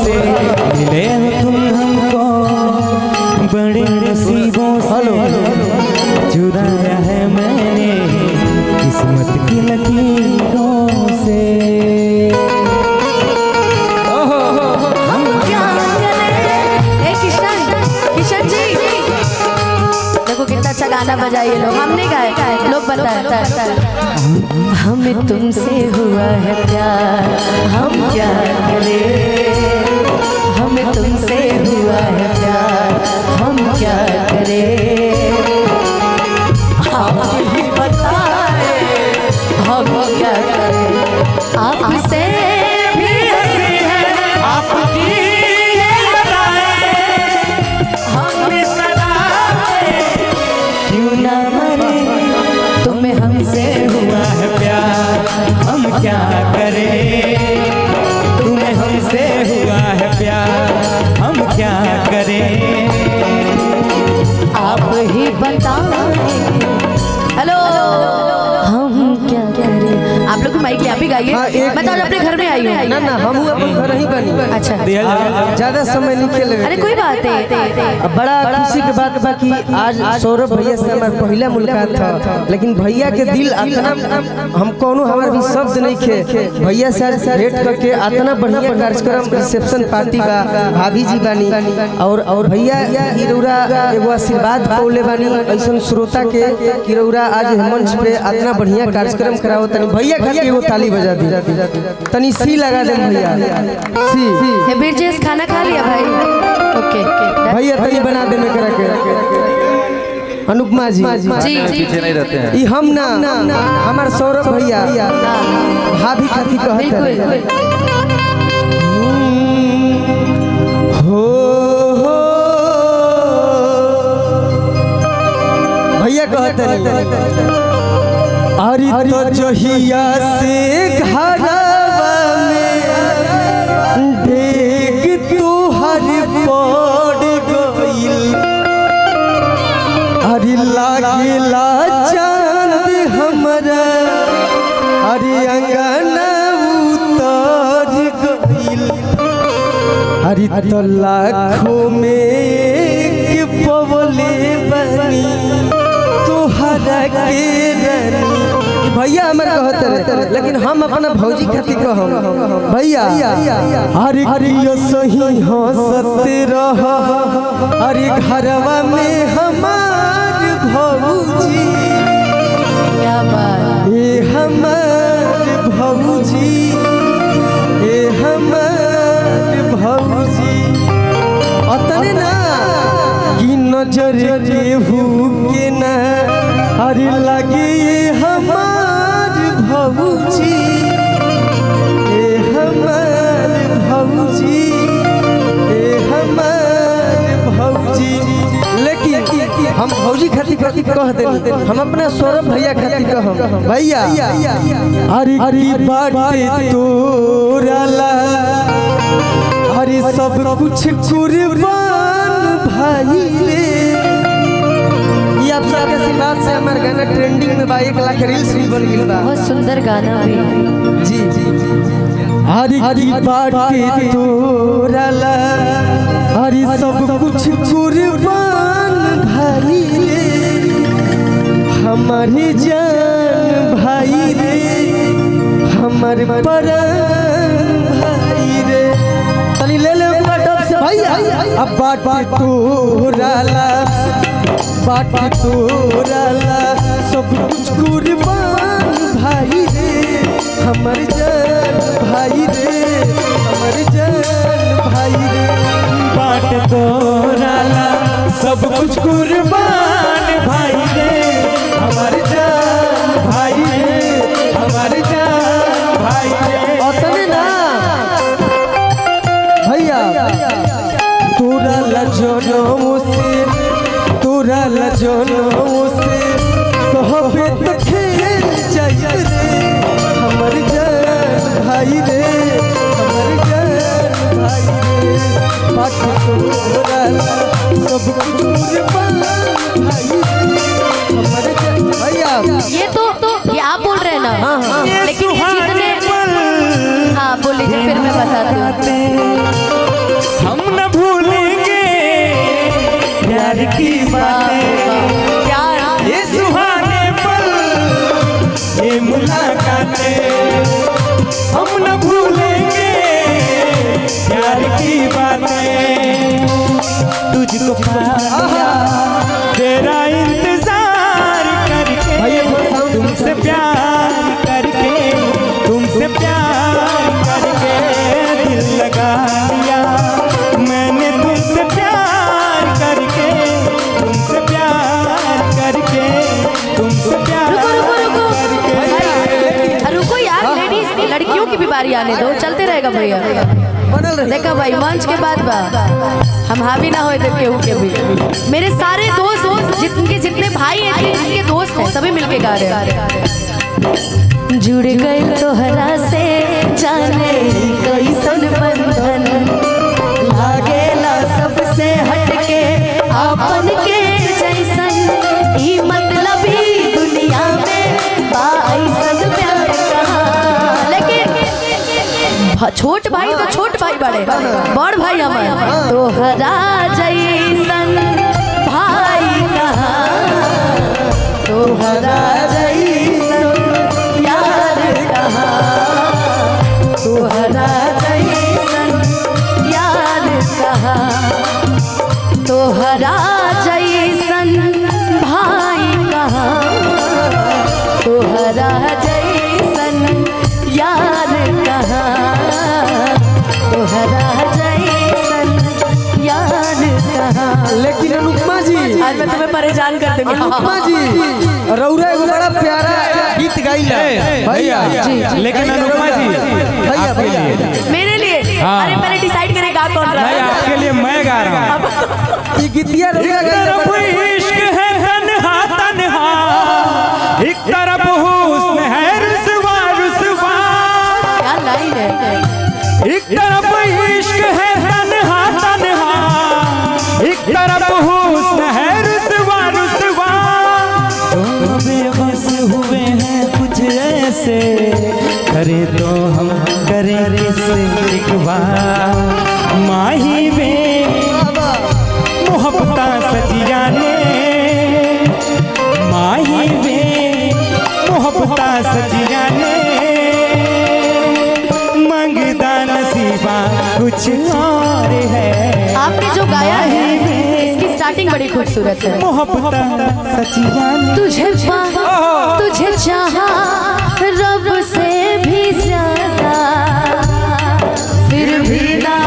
से मिले हो तुम हमको बड़े नसीबों से चुराया है मैंने किस्मत की लकीरों से। हम क्या करें? किशन जी देखो कितना अच्छा गाना बजाइए लोग, हमने गाए लोग बताए। हमें तुमसे हुआ है प्यार हम क्या करें, हमें तुमसे हुआ है प्यार हम क्या करें, आप ही बताएं हम क्या करें। आपसे भी हंसी है आपकी ये बताएं, हमें सदाएं क्यों ना मरे, तुम्हें हमसे हुआ है प्यार हम क्या करें, तुम्हें हमसे हुआ है प्यार हम क्या करें, आप ही बताएं। हेलो हम क्या करें। आप लोग माइक ले आप ही गाइए। मैं तो अपने घर में आई हूँ। ना ना हम अपन घर ही बनी। अच्छा ज्यादा समय नहीं खेले। अरे कोई बात है। बड़ा खुशी के बात बाकी आज सौरभ भैया से हमारा पहला मुलाकात था, लेकिन भैया के दिल इतना हम कोनो हमारे भी शब्द नहीं खे। भैया से भेंट करके इतना बढ़िया कार्यक्रम रिसेप्शन पार्टी बा, भाभी जी बानी और भैया किरौरा एगो आशीर्वाद पौले बानी ऐसा श्रोता के किरौरा आज मंच पे इतना बढ़िया कार्यक्रम कराओ। तनी भैया खातिर एगो ताली बजा दी, तनी सी लगा दे भैया। सी बीरजेश खाना खा लिया भाई? ओके भैया तनी बना दे में करा के। अनुपमा जी पीछे नहीं रहते हैं। ये हम ना हमारे सौरभ भैया भाभी खातिर कहते हैं हो भैया कहते हैं अरे तो जहिया से घरवा में डेग तोहर पड़ गइल, अरे लागेला चांद हमरा अरे अंगना उतर गइल, अरे तो लाखों में एक पवले बनी तोहरा के रानी। भैया हमारे कहते रहे, लेकिन हम अपना भौजी खातिर कहम भैया अरे कियो सही हंसते रह, अरे घरवा में हमार भौजी क्या बात। ए हमार भौजी ए हमार भौजी अतने ना कि नजर केहू के ना अरे लगे हमार भौजी ए हमार भौजी ए हमार भौजी। लेकिन हम भौजी खातिर कह देनी, हम अपना सौरभ भैया खातिर कहम भैया अरे बाटे तोरा ला अरे सब कुछ कुर्बान भाई रे। ये आप सबके आशीर्वाद से हमारा गाना ट्रेंडिंग में बा, 1 लाख रील्स भी बन गइल बा। बहुत सुंदर गाना भी जी हरी बाटे तोरा ला हरी सब कुछ कुर्बान भाई रे, हमारी जान भाई रे हमारे प्राण भाई रे। तनी ले ले डब से भैया अब बाटे तोरा ला बाटे तोरा ला सब कुछ कुर्बान भाई रे, हमर जान भाई रे हमर जान भाई रे। बाटे तोरा ला सब कुछ कुर्बान भाई रे, हमर जान भाई रे हमार जान भाई रे। अतने ना भैया तोरा लजनों से तोरा लजनों से कहबे तो खेल जाई रे, हमर जान भाई रे हमर जान भाई रे। बाटे तोरा ला सब कुर्बान भाई रे हमर जान भैया। ये आप बोल रहे हैं ना। लेकिन ये जितने हाँ बोल लीजिए फिर मैं बताती हूँ। पा लिया तेरा इंतजार करके, तुमसे प्यार करके, तुमसे प्यार करके दिल लगा लिया मैंने, तुमसे प्यार करके, तुमसे प्यार करके, तुमसे प्यार रुको यार, लेडीज लड़कियों की भी बारी आने दो, चलते रहेगा भैया। देखा भाई मंच के बाद हम हावी ना होए केहू के भी। मेरे सारे दोस्त जितने भाई हैं जिनके दोस्त हैं सभी मिलके गा रहे हैं। जुड़ गए तोहरा से जाने कैसन बंधन, लागेला सबसे हटके अपन के जैसन, ई मतलबी दुनिया में बाईसन प्यार कहाँ। लेकिन छोट भाई तो छोट भाई बड़े, बड़ भाई हमारे तोहरा जैसन भाई कहाँ, तोहरा जैसन यार कहाँ, तोहरा जैसन यार कहाँ, तोहरा जैसन भाई कहाँ, तोहरा जैसन यार कहाँ, तोहरा जैसन यार कहाँ। लेकिन अनुपमा जी आज मैं तुम्हें परेशान कर दूंगी। अनुपमा जी रौरा एक बड़ा प्यारा गीत गाइला भैया, लेकिन अनुपमा जी भैया भैया मेरे लिए। हाँ। अरे पहले डिसाइड करें गा कौन रहा भाई है। आपके लिए मैं गा रहा हूँ। ये गीतिया रौरा तरफ इश्क है तन्हा तन्हा, एक तरफ हुस्न है रुसवा रुसवा, क्या लाइन है। एक तरफ इश्क है तन्हा तन्हा, एक तरफ हुस्न है रुसवा रुसवा, दोनों बेबस हुए हैं कुछ ऐसे, करे तो हम करें किससे एक बार, माही में मोहब्बता सजिया ने, माही में मोहब्बता सजिया ने, मंगदा नसीबा कुछ और है। आपने जो गाया है इसकी स्टार्टिंग बड़ी खूबसूरत है। मोहब्बता सजिया ने, तुझे चाहा रब से भी ज्यादा, फिर भी ना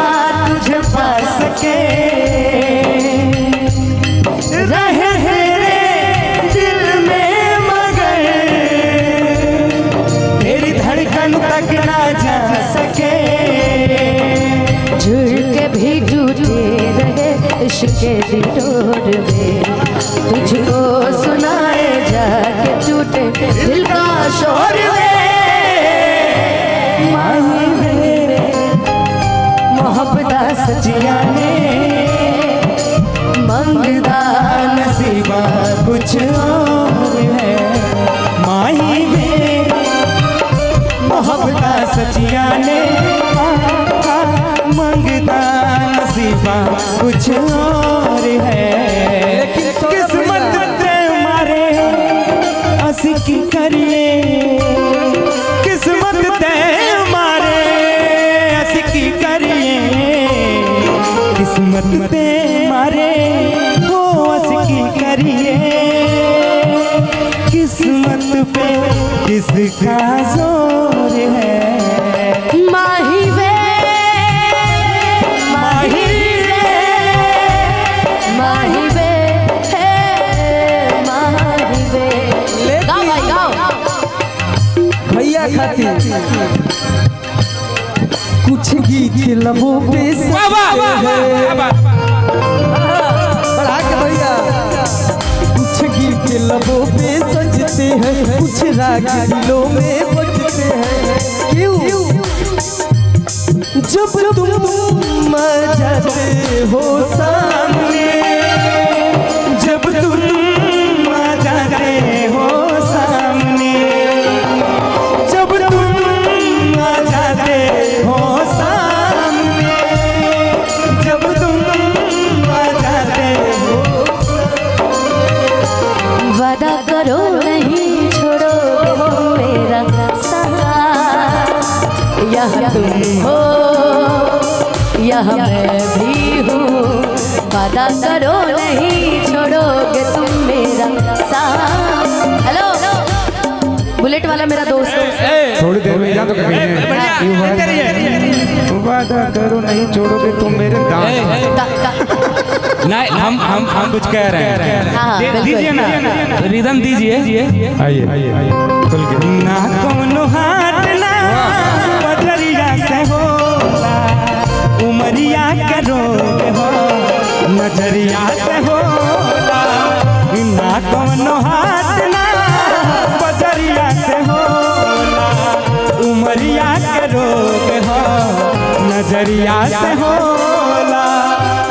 तुझे पा सके रहे तेरे दिल में मगर, तेरी धड़कन तक ना जा सके, जुड़ के भी टूटे रहे इश्क के डोर में, तुझको सुनाए जाके टूटे दिल का शोर में, माही मेरे मोहब्बता सजिया ने, मंगदा नसीबा कुछ और है, माही में मोहब्बता सजिया ने, मंगदा नसीबा कुछ और है, किस्मत ते मारे असिकी करिए, किस्मत ते मारे असिकी करिए, किस्मत ते मारे वो असिकी करिए, किस्मत पे किसका जोर है, माही वे माही वे माही वे हे माही वे। गाओ भाई गाओ। भैया खातिर कुछ गीत लबों पे बढ़ा के भैया, कुछ गीत लबों पे सजते हैं, कुछ राग दिलों में बजते हैं, क्यों जब तुम आ जाते हो सामने, जब तुम आ जाते हो सामने, जब तुम आ जाते हो सामने, जब तुम आ जाते हो, वादा करो नहीं छोड़ोगे तुम मेरा साथ, यहाँ तुम हो यहाँ मैं भी हूँ, वादा करो नहीं छोड़ोगे तुम मेरा साथ। हेलो बुलेट वाला मेरा दोस्त थोड़ी देर में जा तो वादा करो नहीं छोड़ोगे तुम मेरे नहीं हम कुछ कह रहे हैं। हाँ, दीजिए ना रिदम दीजिए। आइए खुल के ना कोनो हाथ ना बजरिया से होला उमरिया के रोग हो नजरिया से होला ना कोनो हाथ ना बजरिया से होला उमरिया के रोग हो नजरिया से होला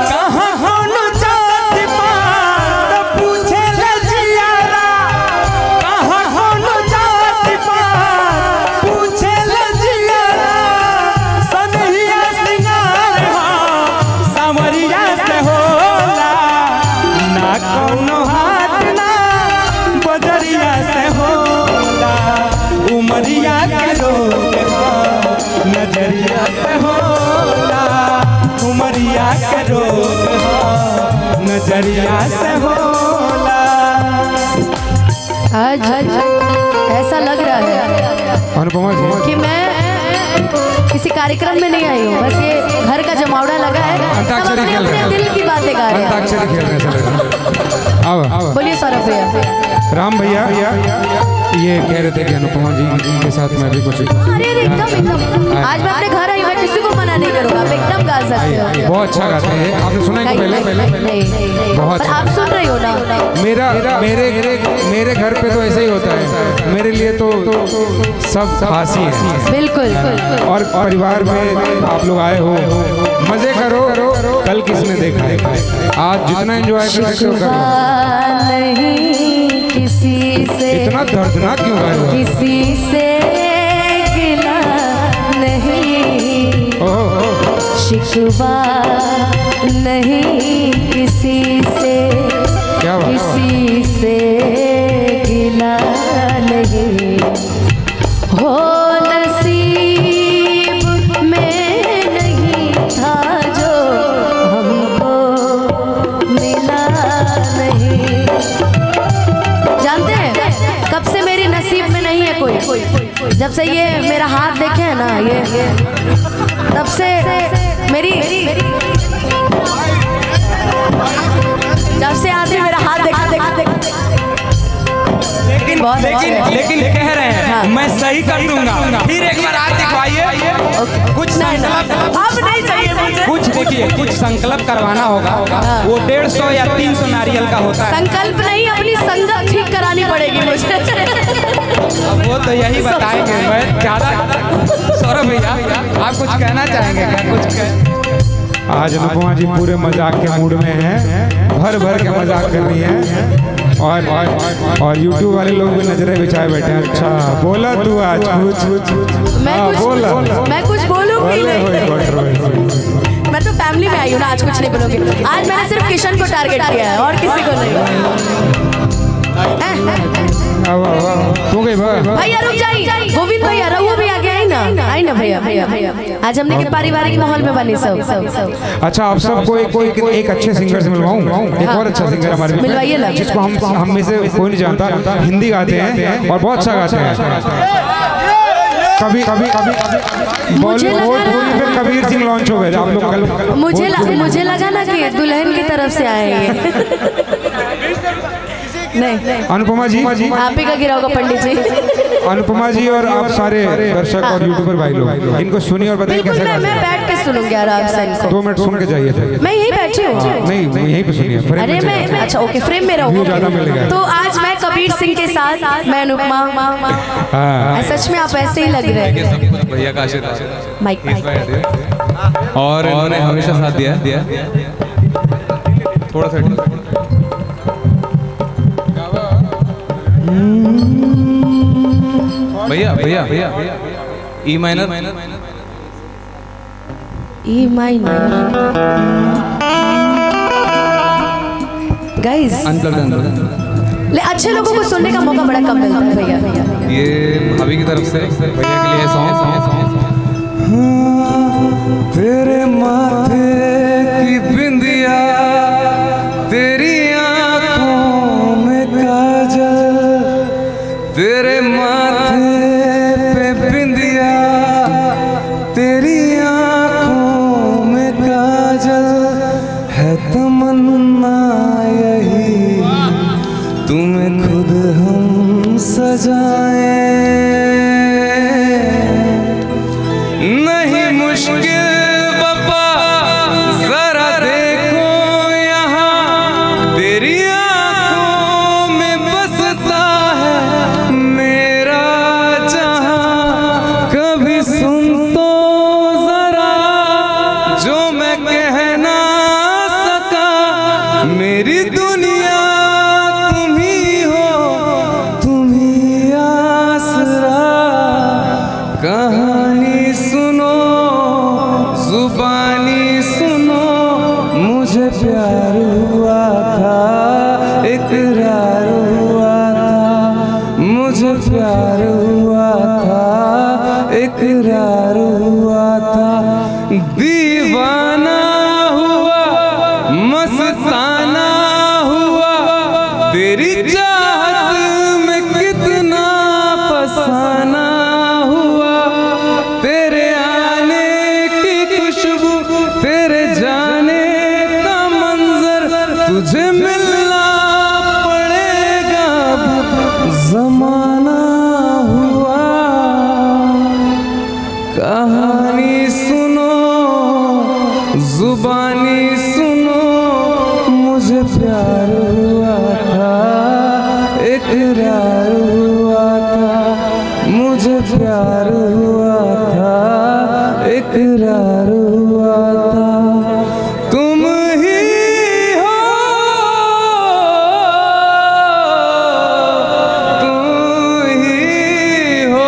कहाँ हो न जाति पात पूछे ले जियारा कहाँ हो न जाति पात पूछे ले जियारा सनहिया सिंगार हो सांवरिया से होला ना कोनो हाथ ना बजरिया से होला उमरिया के रोग हो नजरिया से होला उमरिया के रोग हो नजरिया से होला। आज ऐसा लग रहा है अनुपमा जी कि मैं किसी कार्यक्रम में नहीं आई हूँ, बस ये घर का जमावड़ा लगा है, अंताक्षरी सब खेल रहे अपने हैं। दिल की बातें गा रहे हैं। अंताक्षरी खेल रहे हैं। आओ बोलिए सौरभ भैया। राम भैया ये कह रहे थे कि अनुपमा जी के साथ मैं भी कुछ अरे एकदम आज मैं अपने घर आई, मैं किसी को मना नहीं करूँगा, आप एकदम गा सकते हो। बहुत अच्छा गाते हैं। आपने सुना है कि पहले नहीं, बहुत पर आप सुन रही हो ना। मेरे घर पे तो ऐसे ही होता है। मेरे लिए तो सब खास ही है। बिल्कुल और परिवार में आप लोग आए हो, मजे करो। कल किसने देखा है? आज जितना एंजॉय कर सकते हो कर लो। नहीं किसी से इतना दर्दनाक क्यों गाए हो? किसी से गिला नहीं, शिकवा नहीं किसी से, क्या बात है? किसी से गिला नहीं, हो नसीब में नहीं था जो हमको मिला नहीं। जानते हैं कब से मेरी नसीब में नहीं है कोई? जब से ये मेरा हाथ देखे है ना, ये तब से मेरी जब से आदमी मेरा हाथ देखा लेकिन कह रहे हैं हाँ। मैं सही कर दूंगा। फिर एक बार हाथ दिखवाइए। कुछ संकल्प अब नहीं चाहिए मुझे। कुछ देखिए कुछ संकल्प करवाना होगा। वो 150 या 300 नारियल का होता है। संकल्प नहीं, अपनी संगत ठीक करानी पड़ेगी मुझे। अब वो तो यही बताएंगे। मैं ज्यादा सौरभ भैया आप कुछ कहना चाहेंगे? कुछ आज अनुपमा जी पूरे मजाक के मूड में हैं, भर के मजाक कर रही हैं। और YouTube वाले लोग भी नजरें बिछाए बैठे हैं। अच्छा बोला तू आज कुछ? मैं कुछ बोलूंगी नहीं। मैं तो फैमिली में आई हूँ ना, आज कुछ नहीं बोलूंगी। आज मैंने सिर्फ किशन को टारगेट किया है और किसी को नहीं। तू गई भैया रुक जाइए, गोविंद भैया रहुआ भी आगे आई ना भैया। आज हमने के पारिवारिक माहौल में बनी सब। अच्छा आप सबको एक अच्छे सिंगर से मिलवाऊं। एक और अच्छा सिंगर हमारे बीच में, मिलवाइए ना। जिसको हम में से कोई नहीं जानता। हिंदी गाते हैं और बहुत अच्छा गाते हैं। कभी बॉलीवुड में कबीर सिंह लॉन्च हो गए आप लोग कल। मुझे लगा ना कि दुल्हन की तरफ से आएंगे। नहीं अनुपमा जी आप ही का गिरा होगा पंडित जी। अनुपमा जी और आप सारे दर्शक और यूट्यूबर भाई लोग इनको सुनिए और बताइए बिल्कुल कैसे मैं बैठ के सुनूंगी आराम से इनको। 2 मिनट सुन के जाइए थे। मैं यही बैठी हूँ। नहीं यहीं पे सुनिए। अरे मैं अच्छा ओके फ्रेम में रहूँ। ज्यादा मिलेगा। तो आज मैं कबीर सिंह के साथ मैं अनुपमा। सच में आप ऐसे ही लग रहे हैं। भैया का आशीर्वाद माइक और इन्होंने हमेशा साथ दिया। थोड़ा सा भैया ई माइनर गाइस ले अच्छे लोगों को सुनने का मौका बड़ा कम मिलता है भैया। ये भाभी की तरफ से भैया के लिए सॉन्ग। तेरे माथे की बिंदिया सजाएं नहीं मुश्किल बाबा जरा देखो यहाँ तेरी आंखों में बसता है मेरा जहां कभी सुन तो जरा जो मैं कह ना सका मेरी दुनिया तुम ही हो तुम ही आसरा कहानी सुनो जुबानी सुनो मुझे प्यार हुआ था इकरार हुआ था मुझे प्यार हुआ था इकरार हुआ था दीवाना हुआ मस्ताना हुआ तेरी चाहत में कितना फसाना हुआ तेरे आने की खुशबू तेरे जाने का मंजर तुझे मिलना पड़ेगा जमाना हुआ कहानी सुनो जुबानी सुनो मुझे प्यार हुआ था इकरार हुआ था मुझे प्यार हुआ था इकरार हुआ था तुम ही हो तुम ही हो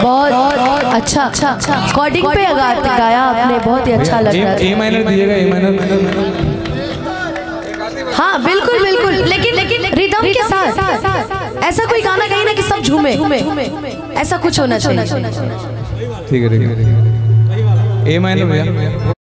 बहुत अच्छा रिकॉर्डिंग पे गाया आपने, बहुत ही अच्छा लग रहा ए था। माइनर दिएगा, ए माइनर। हाँ बिल्कुल बिल्कुल, लेकिन रिदम के साथ ऐसा कोई गाना गाइए ना कि सब झूमे, ऐसा कुछ होना चाहिए। ठीक है, ए माइनर भैया।